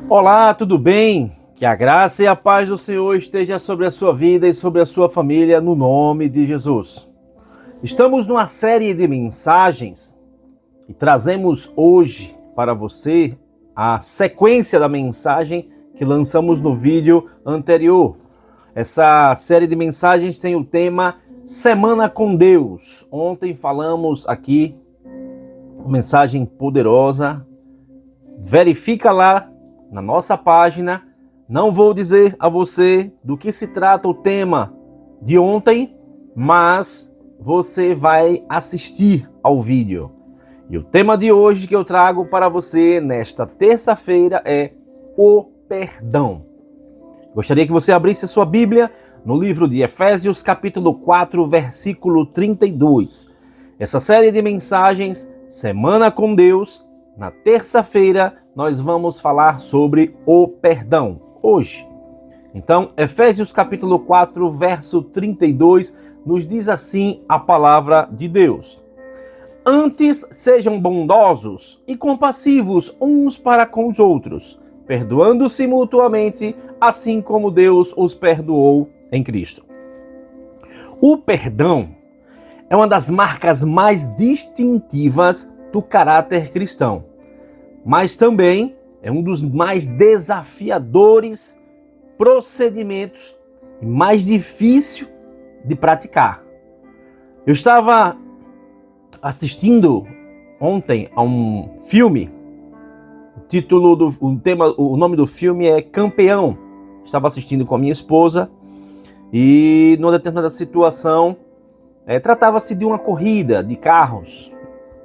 Olá, tudo bem? Que a graça e a paz do Senhor esteja sobre a sua vida e sobre a sua família, no nome de Jesus. Estamos numa série de mensagens e trazemos hoje para você a sequência da mensagem que lançamos no vídeo anterior. Essa série de mensagens tem o tema Semana com Deus. Ontem falamos aqui uma mensagem poderosa. Verifica lá na nossa página. Não vou dizer a você do que se trata o tema de ontem, mas você vai assistir ao vídeo. E o tema de hoje que eu trago para você nesta terça-feira é o perdão. Gostaria que você abrisse a sua Bíblia no livro de Efésios, capítulo 4, versículo 32. Essa série de mensagens, Semana com Deus, na terça-feira nós vamos falar sobre o perdão, hoje. Então, Efésios capítulo 4, verso 32, nos diz assim a palavra de Deus. Antes sejam bondosos e compassivos uns para com os outros, perdoando-se mutuamente, assim como Deus os perdoou em Cristo. O perdão é uma das marcas mais distintivas do caráter cristão, mas também é um dos mais desafiadores procedimentos e mais difícil de praticar. Eu estava assistindo ontem a um filme, o nome do filme é Campeão. Estava assistindo com a minha esposa e numa determinada situação tratava-se de uma corrida de carros,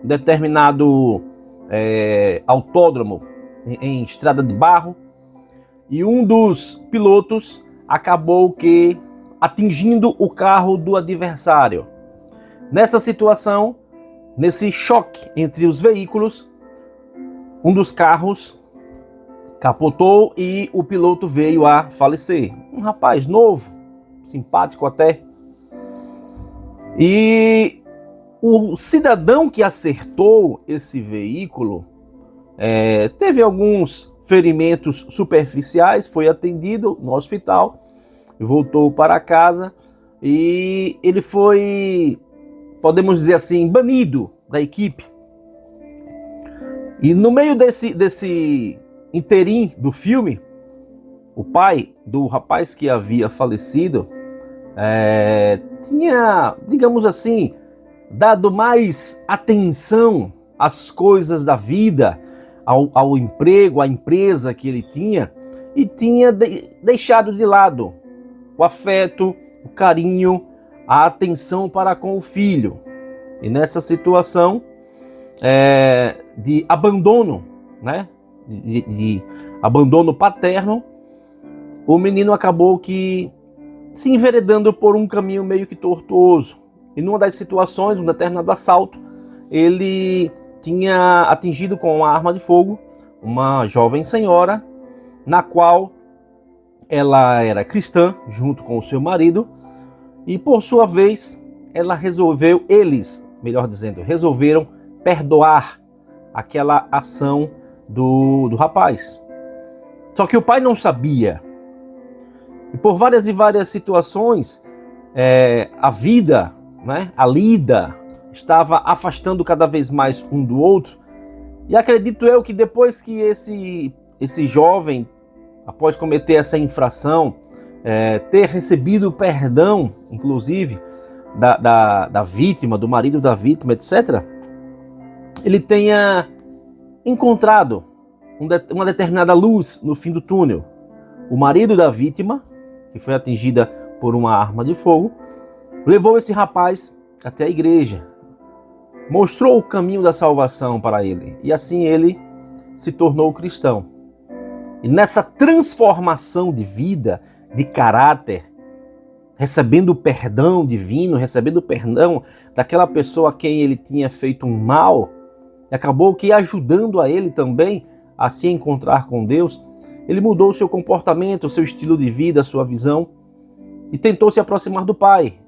um determinado autódromo em estrada de barro, e um dos pilotos acabou que atingindo o carro do adversário. Nessa situação, nesse choque entre os veículos, um dos carros capotou e o piloto veio a falecer. Um rapaz novo, simpático até. E o cidadão que acertou esse veículo teve alguns ferimentos superficiais, foi atendido no hospital, voltou para casa e ele foi, podemos dizer assim, banido da equipe. E no meio desse interim do filme, o pai do rapaz que havia falecido tinha, digamos assim, dado mais atenção às coisas da vida, ao emprego, à empresa que ele tinha, e tinha deixado de lado o afeto, o carinho, a atenção para com o filho. E nessa situação de abandono, né, de abandono paterno, o menino acabou que se enveredando por um caminho meio que tortuoso. E numa das situações, um determinado assalto, ele tinha atingido com uma arma de fogo uma jovem senhora, na qual ela era cristã, junto com o seu marido, e por sua vez, eles resolveram perdoar aquela ação do rapaz. Só que o pai não sabia. E por várias e várias situações, a vida, a lida, estava afastando cada vez mais um do outro. E acredito eu que depois que esse jovem, após cometer essa infração, ter recebido o perdão, inclusive, da vítima, do marido da vítima, etc., ele tenha encontrado uma determinada luz no fim do túnel. O marido da vítima, que foi atingida por uma arma de fogo, levou esse rapaz até a igreja, mostrou o caminho da salvação para ele, e assim ele se tornou cristão. E nessa transformação de vida, de caráter, recebendo o perdão divino, recebendo o perdão daquela pessoa a quem ele tinha feito um mal, acabou que ajudando a ele também a se encontrar com Deus, ele mudou o seu comportamento, o seu estilo de vida, a sua visão, e tentou se aproximar do Pai.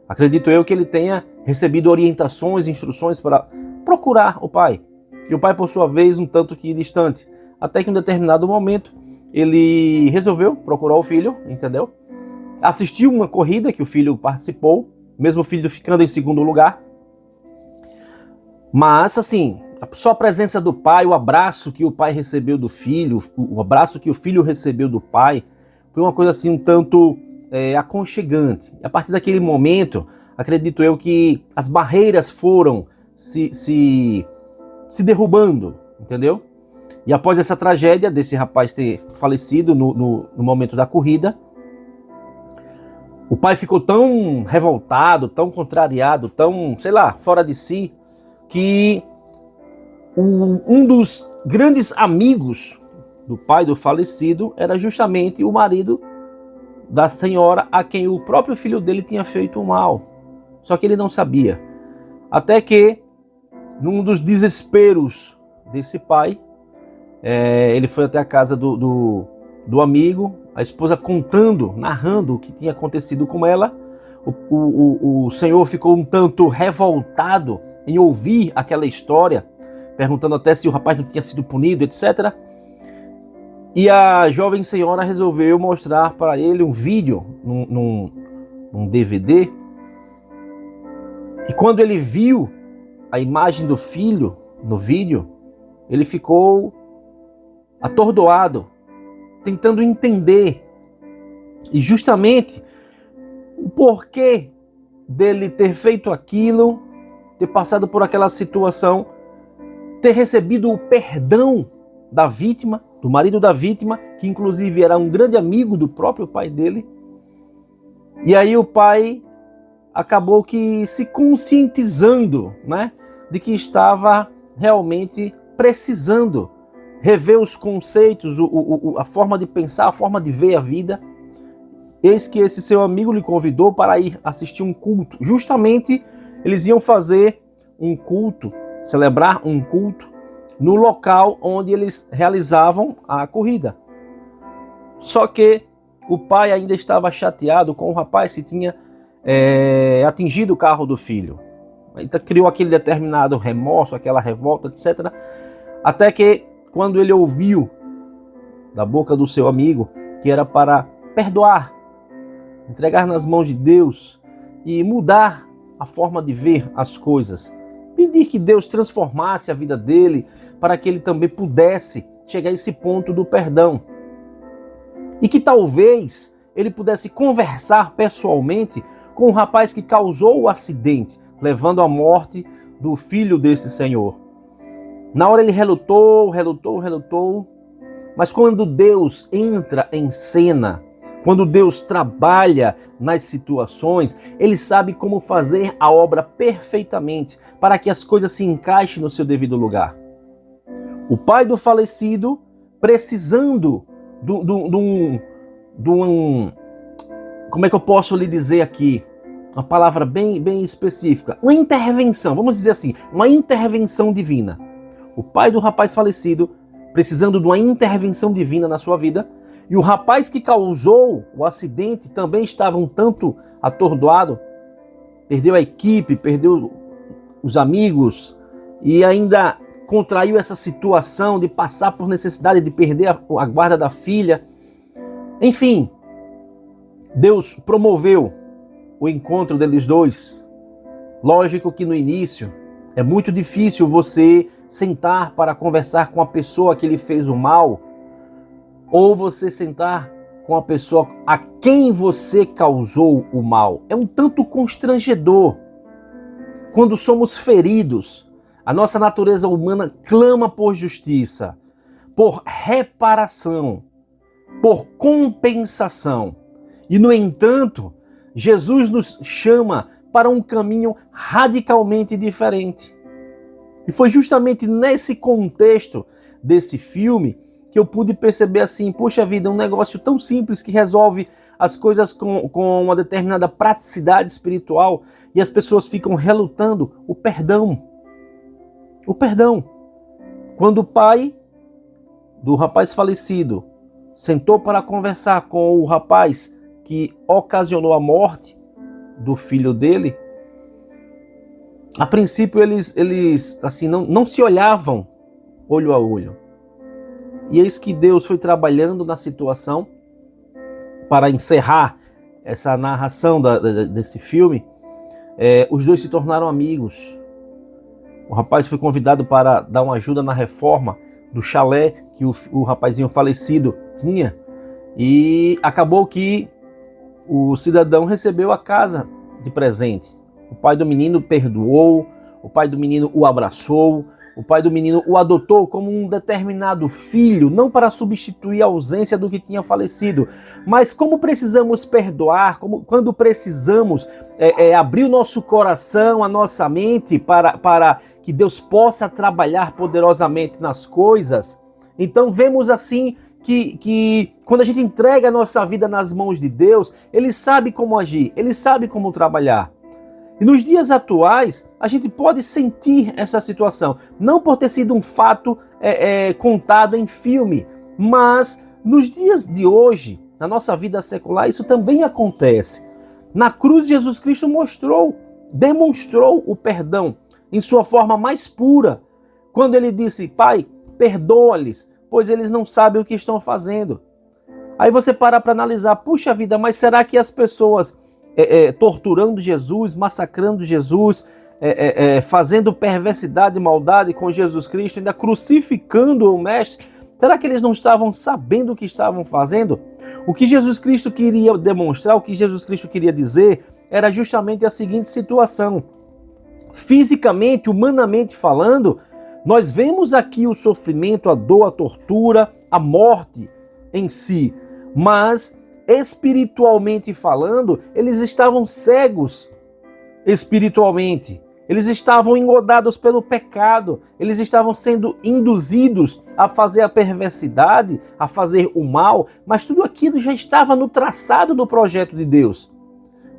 Acredito eu que ele tenha recebido orientações, instruções para procurar o Pai. E o Pai, por sua vez, um tanto que distante, até que em um determinado momento ele resolveu procurar o filho, entendeu? Assistiu uma corrida que o filho participou, mesmo o filho ficando em segundo lugar. Mas, assim, só a presença do pai, o abraço que o pai recebeu do filho, o abraço que o filho recebeu do pai, foi uma coisa assim um tanto aconchegante. E a partir daquele momento, acredito eu que as barreiras foram se derrubando, entendeu? E após essa tragédia desse rapaz ter falecido no momento da corrida, o pai ficou tão revoltado, tão contrariado, tão, sei lá, fora de si, que um dos grandes amigos do pai do falecido era justamente o marido da senhora a quem o próprio filho dele tinha feito o mal. Só que ele não sabia. Até que, num dos desesperos desse pai, ele foi até a casa do amigo, a esposa contando, narrando o que tinha acontecido com ela. O senhor ficou um tanto revoltado em ouvir aquela história, perguntando até se o rapaz não tinha sido punido, etc. E a jovem senhora resolveu mostrar para ele um vídeo, num DVD. E quando ele viu a imagem do filho no vídeo, ele ficou atordoado, tentando entender. E justamente o porquê dele ter feito aquilo, ter passado por aquela situação, ter recebido o perdão da vítima, do marido da vítima, que inclusive era um grande amigo do próprio pai dele. E aí o pai acabou que se conscientizando, né, de que estava realmente precisando rever os conceitos, a forma de pensar, a forma de ver a vida. Eis que esse seu amigo lhe convidou para ir assistir um culto. Justamente eles iam fazer um culto, celebrar um culto no local onde eles realizavam a corrida. Só que o pai ainda estava chateado com o rapaz que tinha atingido o carro do filho. Então criou aquele determinado remorso, aquela revolta, etc. Até que quando ele ouviu da boca do seu amigo que era para perdoar, entregar nas mãos de Deus e mudar a forma de ver as coisas, pedir que Deus transformasse a vida dele para que ele também pudesse chegar a esse ponto do perdão. E que talvez ele pudesse conversar pessoalmente com o rapaz que causou o acidente, levando à morte do filho desse senhor. Na hora ele relutou, mas quando Deus entra em cena, quando Deus trabalha nas situações, Ele sabe como fazer a obra perfeitamente para que as coisas se encaixem no seu devido lugar. O pai do falecido, precisando de um como é que eu posso lhe dizer aqui? Uma palavra bem específica. Uma intervenção, vamos dizer assim, uma intervenção divina. O pai do rapaz falecido, precisando de uma intervenção divina na sua vida, e o rapaz que causou o acidente também estava um tanto atordoado, perdeu a equipe, perdeu os amigos e ainda contraiu essa situação de passar por necessidade de perder a guarda da filha. Enfim, Deus promoveu o encontro deles dois. Lógico que no início é muito difícil você sentar para conversar com a pessoa que lhe fez o mal, ou você sentar com a pessoa a quem você causou o mal. É um tanto constrangedor. Quando somos feridos, a nossa natureza humana clama por justiça, por reparação, por compensação. E, no entanto, Jesus nos chama para um caminho radicalmente diferente. E foi justamente nesse contexto desse filme que eu pude perceber assim, poxa vida, um negócio tão simples que resolve as coisas com uma determinada praticidade espiritual e as pessoas ficam relutando. O perdão. O perdão. Quando o pai do rapaz falecido sentou para conversar com o rapaz que ocasionou a morte do filho dele, a princípio eles assim, não se olhavam olho a olho. E eis que Deus foi trabalhando na situação para encerrar essa narração desse filme. Os dois se tornaram amigos. O rapaz foi convidado para dar uma ajuda na reforma do chalé que o rapazinho falecido tinha. E acabou que o cidadão recebeu a casa de presente. O pai do menino perdoou, o pai do menino o abraçou, o pai do menino o adotou como um determinado filho, não para substituir a ausência do que tinha falecido, mas como precisamos perdoar, quando precisamos abrir o nosso coração, a nossa mente para que Deus possa trabalhar poderosamente nas coisas. Então vemos assim que quando a gente entrega a nossa vida nas mãos de Deus, Ele sabe como agir, Ele sabe como trabalhar. E nos dias atuais, a gente pode sentir essa situação, não por ter sido um fato contado em filme, mas nos dias de hoje, na nossa vida secular, isso também acontece. Na cruz, Jesus Cristo demonstrou o perdão em sua forma mais pura, quando ele disse: Pai, perdoa-lhes, pois eles não sabem o que estão fazendo. Aí você para analisar, puxa vida, mas será que as pessoas torturando Jesus, massacrando Jesus, fazendo perversidade e maldade com Jesus Cristo, ainda crucificando o Mestre, será que eles não estavam sabendo o que estavam fazendo? O que Jesus Cristo queria demonstrar, o que Jesus Cristo queria dizer, era justamente a seguinte situação. Fisicamente, humanamente falando, nós vemos aqui o sofrimento, a dor, a tortura, a morte em si, mas espiritualmente falando, eles estavam cegos espiritualmente. Eles estavam engodados pelo pecado. Eles estavam sendo induzidos a fazer a perversidade, a fazer o mal, mas tudo aquilo já estava no traçado do projeto de Deus.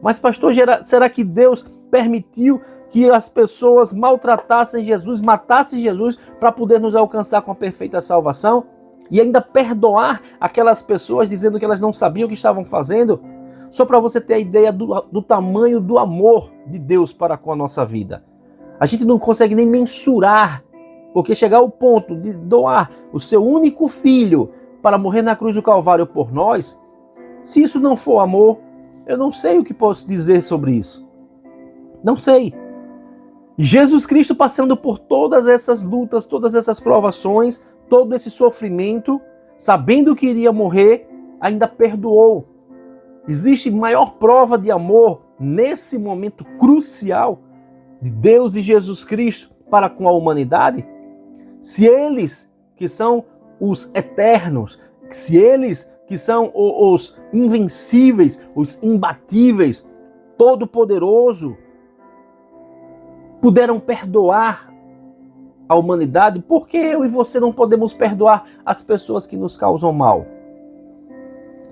Mas, pastor, será que Deus permitiu que as pessoas maltratassem Jesus, matassem Jesus para poder nos alcançar com a perfeita salvação? E ainda perdoar aquelas pessoas dizendo que elas não sabiam o que estavam fazendo? Só para você ter a ideia do tamanho do amor de Deus para com a nossa vida. A gente não consegue nem mensurar, porque chegar ao ponto de doar o seu único filho para morrer na cruz do Calvário por nós, se isso não for amor, eu não sei o que posso dizer sobre isso. Não sei. E Jesus Cristo passando por todas essas lutas, todas essas provações, todo esse sofrimento, sabendo que iria morrer, ainda perdoou. Existe maior prova de amor nesse momento crucial de Deus e Jesus Cristo para com a humanidade? Se eles, que são os eternos, se eles, que são os invencíveis, os imbatíveis, todo-poderoso, puderam perdoar a humanidade, por que eu e você não podemos perdoar as pessoas que nos causam mal?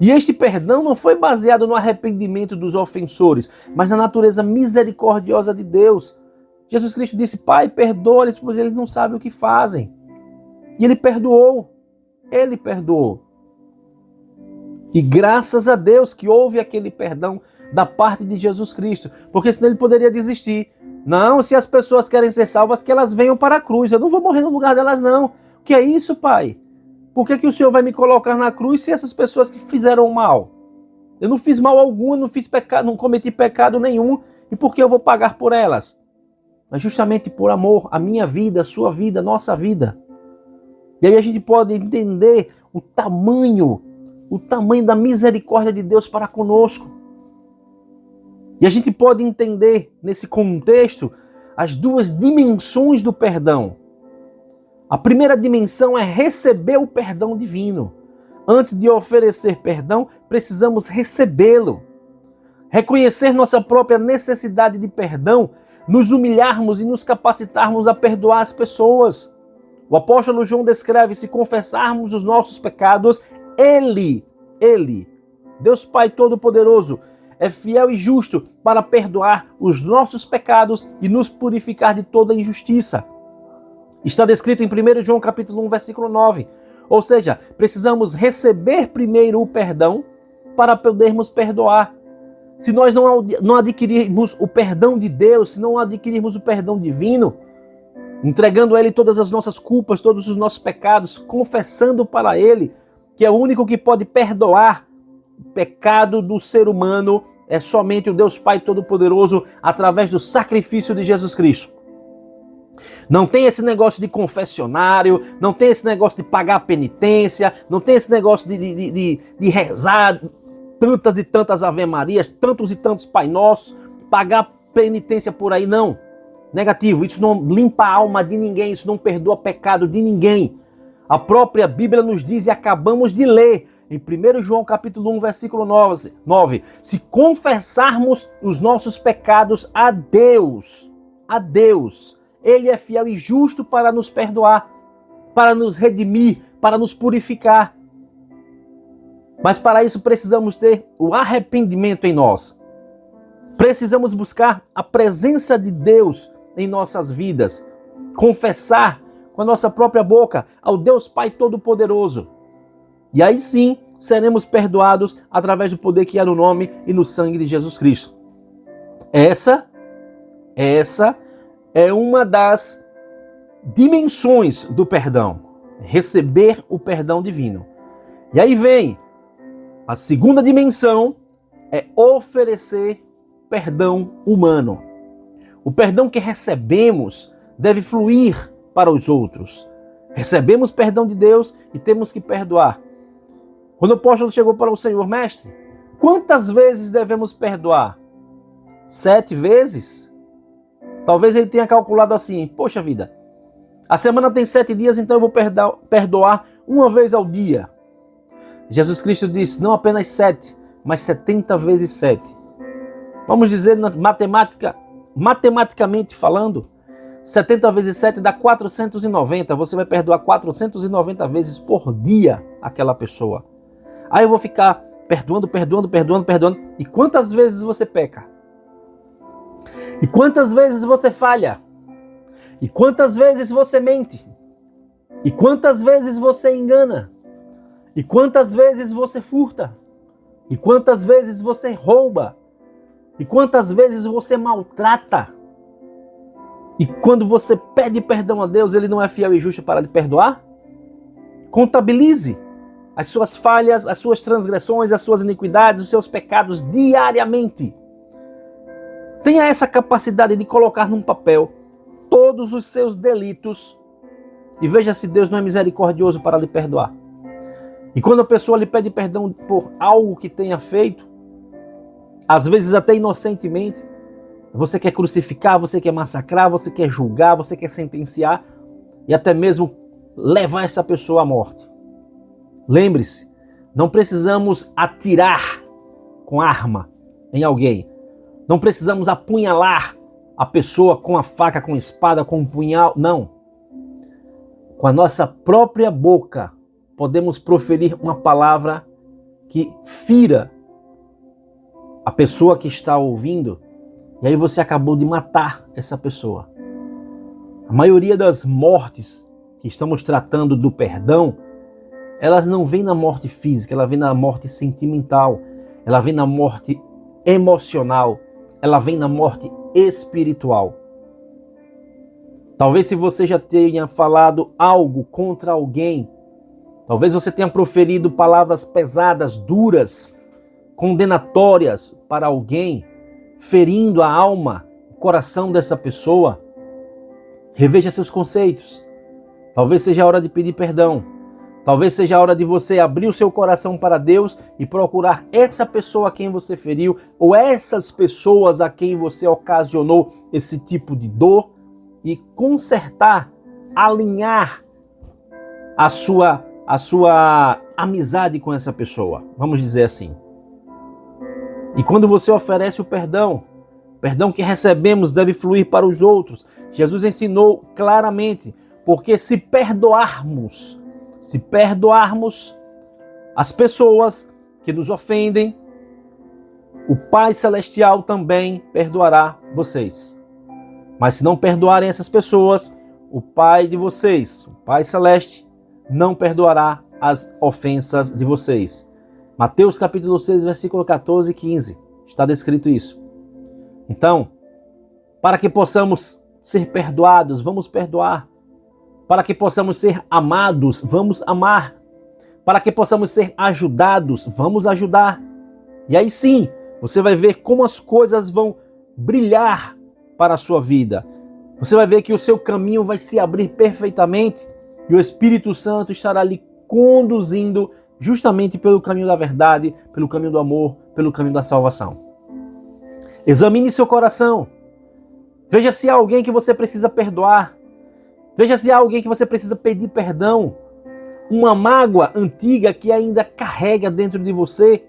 E este perdão não foi baseado no arrependimento dos ofensores, mas na natureza misericordiosa de Deus. Jesus Cristo disse: Pai, perdoa-lhes, pois eles não sabem o que fazem. E Ele perdoou. Ele perdoou. E graças a Deus que houve aquele perdão da parte de Jesus Cristo, porque senão Ele poderia desistir. Não, se as pessoas querem ser salvas, que elas venham para a cruz. Eu não vou morrer no lugar delas, não. O que é isso, Pai? Por que o Senhor vai me colocar na cruz se essas pessoas que fizeram mal? Eu não fiz mal algum, não fiz pecado, não cometi pecado nenhum. E por que eu vou pagar por elas? Mas justamente por amor, a minha vida, a sua vida, a nossa vida. E aí a gente pode entender o tamanho da misericórdia de Deus para conosco. E a gente pode entender, nesse contexto, as duas dimensões do perdão. A primeira dimensão é receber o perdão divino. Antes de oferecer perdão, precisamos recebê-lo. Reconhecer nossa própria necessidade de perdão, nos humilharmos e nos capacitarmos a perdoar as pessoas. O apóstolo João descreve: se confessarmos os nossos pecados, Ele, Deus Pai Todo-Poderoso, é fiel e justo para perdoar os nossos pecados e nos purificar de toda injustiça. Está descrito em 1 João capítulo 1, versículo 9. Ou seja, precisamos receber primeiro o perdão para podermos perdoar. Se nós não adquirirmos o perdão de Deus, se não adquirirmos o perdão divino, entregando a Ele todas as nossas culpas, todos os nossos pecados, confessando para Ele que é o único que pode perdoar o pecado do ser humano, é somente o Deus Pai Todo-Poderoso, através do sacrifício de Jesus Cristo. Não tem esse negócio de confessionário, não tem esse negócio de pagar penitência, não tem esse negócio de rezar tantas e tantas ave-marias, tantos e tantos Pai Nossos, pagar penitência por aí, não. Negativo, isso não limpa a alma de ninguém, isso não perdoa pecado de ninguém. A própria Bíblia nos diz, e acabamos de ler, em 1 João capítulo 1, versículo 9, se confessarmos os nossos pecados a Deus, Ele é fiel e justo para nos perdoar, para nos redimir, para nos purificar. Mas para isso precisamos ter o arrependimento em nós. Precisamos buscar a presença de Deus em nossas vidas. Confessar com a nossa própria boca ao Deus Pai Todo-Poderoso. E aí sim seremos perdoados através do poder que há no nome e no sangue de Jesus Cristo. Essa é uma das dimensões do perdão. Receber o perdão divino. E aí vem a segunda dimensão, é oferecer perdão humano. O perdão que recebemos deve fluir para os outros. Recebemos perdão de Deus e temos que perdoar. Quando o apóstolo chegou para o Senhor, mestre, quantas vezes devemos perdoar? 7 vezes? Talvez ele tenha calculado assim, poxa vida, a semana tem 7 dias, então eu vou perdoar uma vez ao dia. Jesus Cristo disse, não apenas 7, mas 70 vezes 7. Vamos dizer, matematicamente falando, 70 vezes 7 dá 490. Você vai perdoar 490 vezes por dia aquela pessoa. Aí eu vou ficar perdoando. E quantas vezes você peca? E quantas vezes você falha? E quantas vezes você mente? E quantas vezes você engana? E quantas vezes você furta? E quantas vezes você rouba? E quantas vezes você maltrata? E quando você pede perdão a Deus, Ele não é fiel e justo para lhe perdoar? Contabilize as suas falhas, as suas transgressões, as suas iniquidades, os seus pecados diariamente. Tenha essa capacidade de colocar num papel todos os seus delitos e veja se Deus não é misericordioso para lhe perdoar. E quando a pessoa lhe pede perdão por algo que tenha feito, às vezes até inocentemente, você quer crucificar, você quer massacrar, você quer julgar, você quer sentenciar e até mesmo levar essa pessoa à morte. Lembre-se, não precisamos atirar com arma em alguém. Não precisamos apunhalar a pessoa com a faca, com a espada, com um punhal. Não. Com a nossa própria boca, podemos proferir uma palavra que fira a pessoa que está ouvindo. E aí você acabou de matar essa pessoa. A maioria das mortes que estamos tratando do perdão, elas não vêm na morte física, ela vem na morte sentimental, ela vem na morte emocional, ela vem na morte espiritual. Talvez se você já tenha falado algo contra alguém, talvez você tenha proferido palavras pesadas, duras, condenatórias para alguém, ferindo a alma, o coração dessa pessoa. Reveja seus conceitos. Talvez seja a hora de pedir perdão. Talvez seja a hora de você abrir o seu coração para Deus e procurar essa pessoa a quem você feriu ou essas pessoas a quem você ocasionou esse tipo de dor e consertar, alinhar a sua amizade com essa pessoa. Vamos dizer assim. E quando você oferece o perdão que recebemos deve fluir para os outros. Jesus ensinou claramente, porque se perdoarmos as pessoas que nos ofendem, o Pai Celestial também perdoará vocês. Mas se não perdoarem essas pessoas, o Pai de vocês, o Pai Celeste, não perdoará as ofensas de vocês. Mateus capítulo 6, versículo 14 e 15. Está descrito isso. Então, para que possamos ser perdoados, vamos perdoar. Para que possamos ser amados, vamos amar. Para que possamos ser ajudados, vamos ajudar. E aí sim, você vai ver como as coisas vão brilhar para a sua vida. Você vai ver que o seu caminho vai se abrir perfeitamente e o Espírito Santo estará lhe conduzindo justamente pelo caminho da verdade, pelo caminho do amor, pelo caminho da salvação. Examine seu coração. Veja se há alguém que você precisa perdoar. Veja se há alguém que você precisa pedir perdão. Uma mágoa antiga que ainda carrega dentro de você.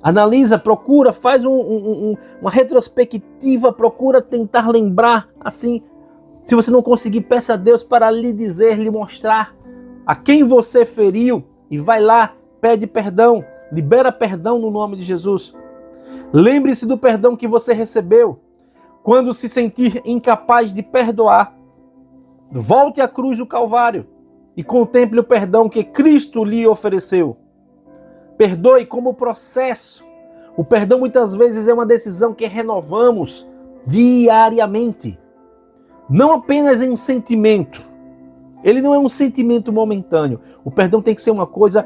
Analisa, procura, faz uma retrospectiva, procura tentar lembrar assim. Se você não conseguir, peça a Deus para lhe dizer, lhe mostrar a quem você feriu e vai lá, pede perdão, libera perdão no nome de Jesus. Lembre-se do perdão que você recebeu. Quando se sentir incapaz de perdoar, volte à cruz do Calvário e contemple o perdão que Cristo lhe ofereceu. Perdoe como processo. O perdão muitas vezes é uma decisão que renovamos diariamente. Não apenas em um sentimento. Ele não é um sentimento momentâneo. O perdão tem que ser uma coisa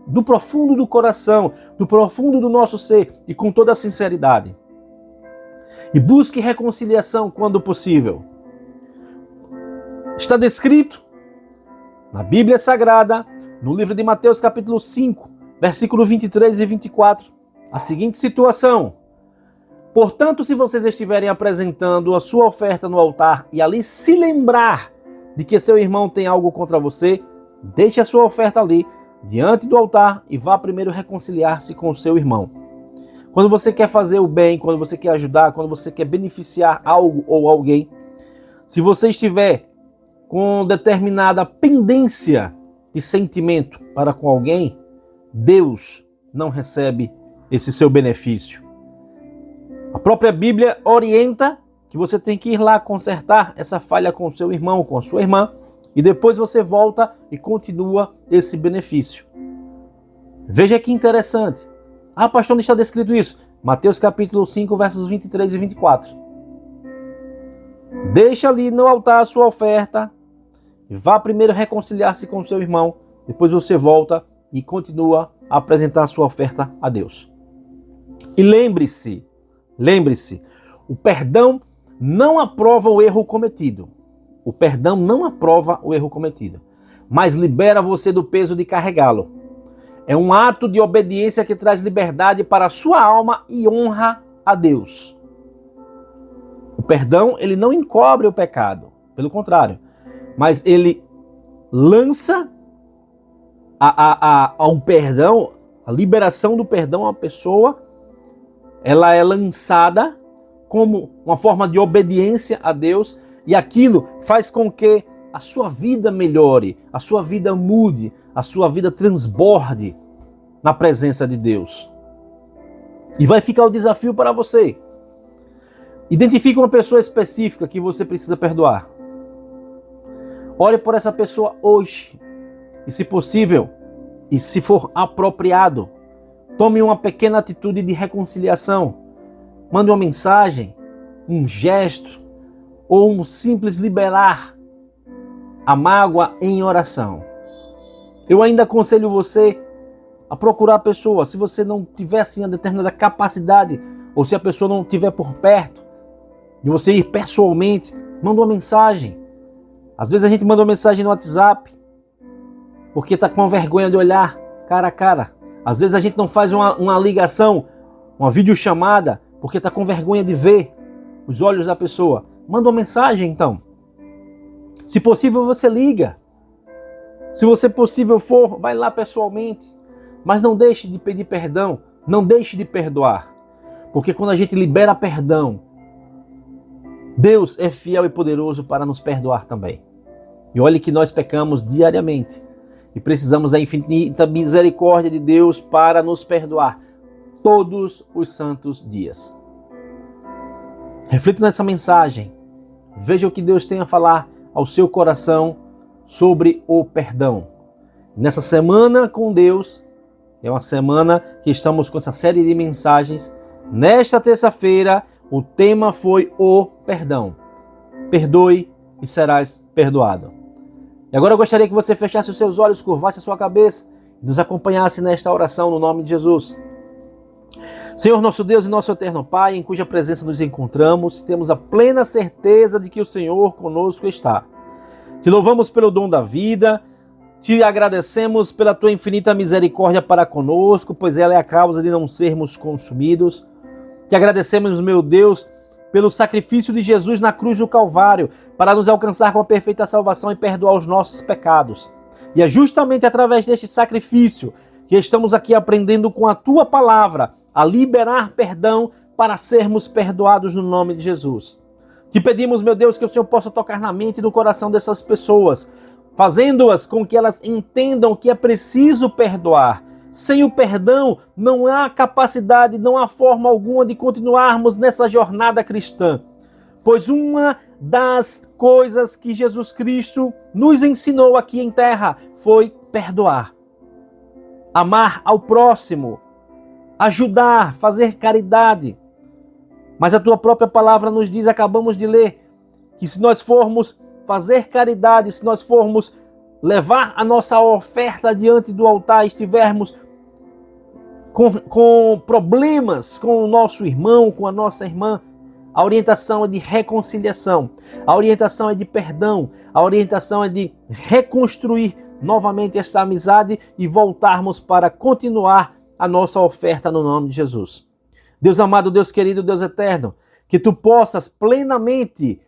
do profundo do coração, do profundo do nosso ser e com toda a sinceridade. E busque reconciliação quando possível. Está descrito na Bíblia Sagrada, no livro de Mateus capítulo 5, versículo 23 e 24, a seguinte situação. Portanto, se vocês estiverem apresentando a sua oferta no altar e ali se lembrar de que seu irmão tem algo contra você, deixe a sua oferta ali, diante do altar, e vá primeiro reconciliar-se com o seu irmão. Quando você quer fazer o bem, quando você quer ajudar, quando você quer beneficiar algo ou alguém, se você estiver com determinada pendência de sentimento para com alguém, Deus não recebe esse seu benefício. A própria Bíblia orienta que você tem que ir lá consertar essa falha com o seu irmão, com a sua irmã, e depois você volta e continua esse benefício. Veja que interessante. Ah, pastor, onde está descrito isso? Mateus capítulo 5, versos 23 e 24. Deixa ali no altar a sua oferta, e vá primeiro reconciliar-se com o seu irmão, depois você volta e continua a apresentar a sua oferta a Deus. E lembre-se, o perdão não aprova o erro cometido. O perdão não aprova o erro cometido, mas libera você do peso de carregá-lo. É um ato de obediência que traz liberdade para a sua alma e honra a Deus. O perdão, ele não encobre o pecado, pelo contrário, mas ele lança ao perdão, a liberação do perdão à pessoa, ela é lançada como uma forma de obediência a Deus, e aquilo faz com que a sua vida melhore, a sua vida mude, a sua vida transborde na presença de Deus. E vai ficar o desafio para você. Identifique uma pessoa específica que você precisa perdoar. Ore por essa pessoa hoje. E se possível, e se for apropriado, tome uma pequena atitude de reconciliação. Mande uma mensagem, um gesto, ou um simples liberar a mágoa em oração. Eu ainda aconselho você a procurar a pessoa. Se você não tiver assim a determinada capacidade, ou se a pessoa não estiver por perto, de você ir pessoalmente, manda uma mensagem. Às vezes a gente manda uma mensagem no WhatsApp, porque está com vergonha de olhar cara a cara. Às vezes a gente não faz uma ligação, uma videochamada, porque está com vergonha de ver os olhos da pessoa. Manda uma mensagem então. Se possível, você liga. Se você possível for, vai lá pessoalmente. Mas não deixe de pedir perdão, não deixe de perdoar. Porque quando a gente libera perdão, Deus é fiel e poderoso para nos perdoar também. E olhe que nós pecamos diariamente. E precisamos da infinita misericórdia de Deus para nos perdoar todos os santos dias. Reflita nessa mensagem. Veja o que Deus tem a falar ao seu coração sobre o perdão. Nessa semana com Deus, é uma semana que estamos com essa série de mensagens. Nesta terça-feira, o tema foi o perdão. perdoe e serás perdoado. E agora eu gostaria que você fechasse os seus olhos, curvasse a sua cabeça e nos acompanhasse nesta oração no nome de Jesus. Senhor nosso Deus e nosso eterno Pai, em cuja presença nos encontramos, temos a plena certeza de que o Senhor conosco está. Te louvamos pelo dom da vida, te agradecemos pela tua infinita misericórdia para conosco, pois ela é a causa de não sermos consumidos. Te agradecemos, meu Deus, pelo sacrifício de Jesus na cruz do Calvário, para nos alcançar com a perfeita salvação e perdoar os nossos pecados. E é justamente através deste sacrifício que estamos aqui aprendendo com a tua palavra a liberar perdão para sermos perdoados no nome de Jesus. Te pedimos, meu Deus, que o Senhor possa tocar na mente e no coração dessas pessoas, fazendo-as com que elas entendam que é preciso perdoar. Sem o perdão, não há capacidade, não há forma alguma de continuarmos nessa jornada cristã. Pois uma das coisas que Jesus Cristo nos ensinou aqui em terra foi perdoar. Amar ao próximo, ajudar, fazer caridade. Mas a tua própria palavra nos diz, acabamos de ler, que se nós formos fazer caridade, se nós formos levar a nossa oferta diante do altar, estivermos com problemas com o nosso irmão, com a nossa irmã, a orientação é de reconciliação, a orientação é de perdão, a orientação é de reconstruir novamente essa amizade e voltarmos para continuar a nossa oferta no nome de Jesus. Deus amado, Deus querido, Deus eterno, que tu possas plenamente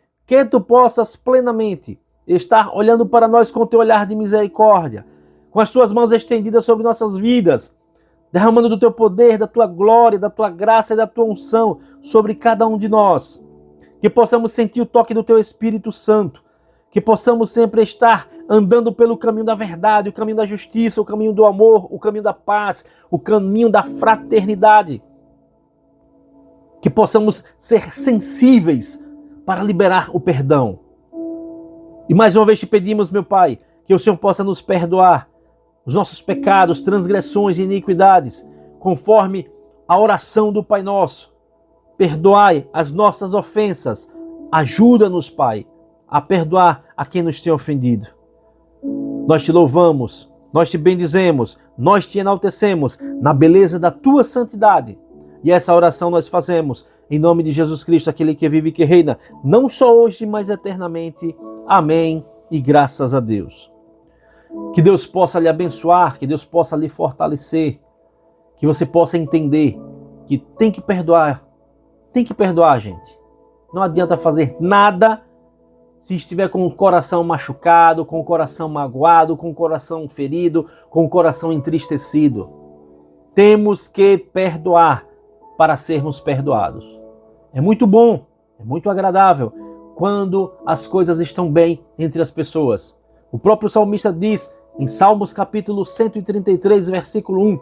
estar olhando para nós com o teu olhar de misericórdia, com as tuas mãos estendidas sobre nossas vidas, derramando do teu poder, da tua glória, da tua graça e da tua unção sobre cada um de nós. Que possamos sentir o toque do teu Espírito Santo, que possamos sempre estar andando pelo caminho da verdade, o caminho da justiça, o caminho do amor, o caminho da paz, o caminho da fraternidade. Que possamos ser sensíveis para liberar o perdão. E mais uma vez te pedimos, meu Pai, que o Senhor possa nos perdoar os nossos pecados, transgressões e iniquidades, conforme a oração do Pai Nosso. Perdoai as nossas ofensas. Ajuda-nos, Pai, a perdoar a quem nos tem ofendido. Nós te louvamos, nós te bendizemos, nós te enaltecemos na beleza da tua santidade. E essa oração nós fazemos em nome de Jesus Cristo, aquele que vive e que reina, não só hoje, mas eternamente. Amém e graças a Deus. Que Deus possa lhe abençoar, que Deus possa lhe fortalecer, que você possa entender que tem que perdoar, gente. Não adianta fazer nada se estiver com o coração machucado, com o coração magoado, com o coração ferido, com o coração entristecido. Temos que perdoar para sermos perdoados. É muito bom, é muito agradável quando as coisas estão bem entre as pessoas. O próprio salmista diz em Salmos capítulo 133, versículo 1,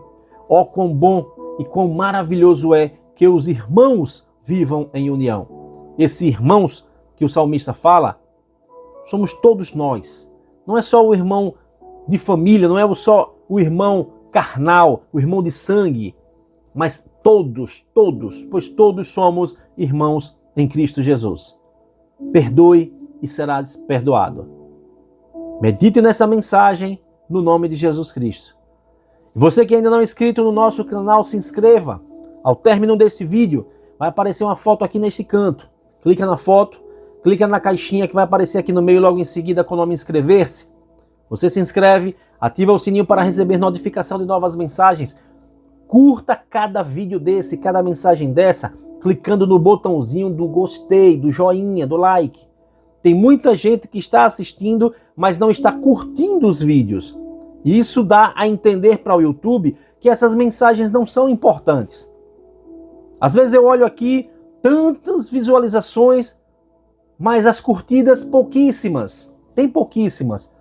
ó quão bom e quão maravilhoso é que os irmãos vivam em união. Esse irmãos que o salmista fala, somos todos nós. Não é só o irmão de família, não é só o irmão carnal, o irmão de sangue, mas todos, pois todos somos irmãos em Cristo Jesus. Perdoe e serás perdoado. Medite nessa mensagem no nome de Jesus Cristo. Você que ainda não é inscrito no nosso canal, se inscreva. Ao término desse vídeo, vai aparecer uma foto aqui neste canto. Clica na foto, clica na caixinha que vai aparecer aqui no meio logo em seguida com o nome inscrever-se. Você se inscreve, ativa o sininho para receber notificação de novas mensagens. Curta cada vídeo desse, cada mensagem dessa, clicando no botãozinho do gostei, do joinha, do like. Tem muita gente que está assistindo, mas não está curtindo os vídeos. E isso dá a entender para o YouTube que essas mensagens não são importantes. Às vezes eu olho aqui, tantas visualizações, mas as curtidas pouquíssimas. Tem pouquíssimas.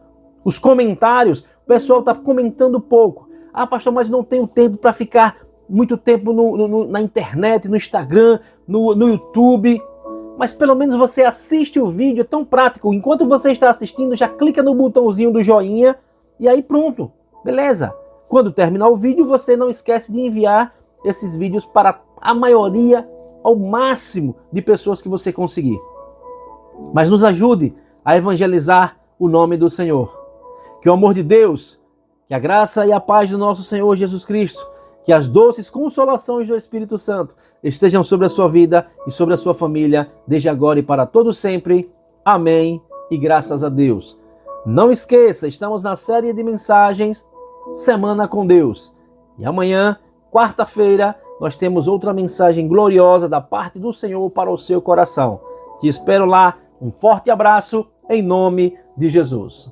Os comentários, o pessoal está comentando pouco. Ah, pastor, mas não tenho tempo para ficar muito tempo na internet, no Instagram, no YouTube. Mas pelo menos você assiste o vídeo, é tão prático. Enquanto você está assistindo, já clica no botãozinho do joinha e aí pronto, beleza. Quando terminar o vídeo, você não esquece de enviar esses vídeos para a maioria, ao máximo de pessoas que você conseguir. mas nos ajude a evangelizar o nome do Senhor. Que o amor de Deus, que a graça e a paz do nosso Senhor Jesus Cristo, que as doces consolações do Espírito Santo estejam sobre a sua vida e sobre a sua família, desde agora e para todo sempre. Amém e graças a Deus. Não esqueça, estamos na série de mensagens Semana com Deus. E amanhã, quarta-feira, nós temos outra mensagem gloriosa da parte do Senhor para o seu coração. Te espero lá. Um forte abraço em nome de Jesus.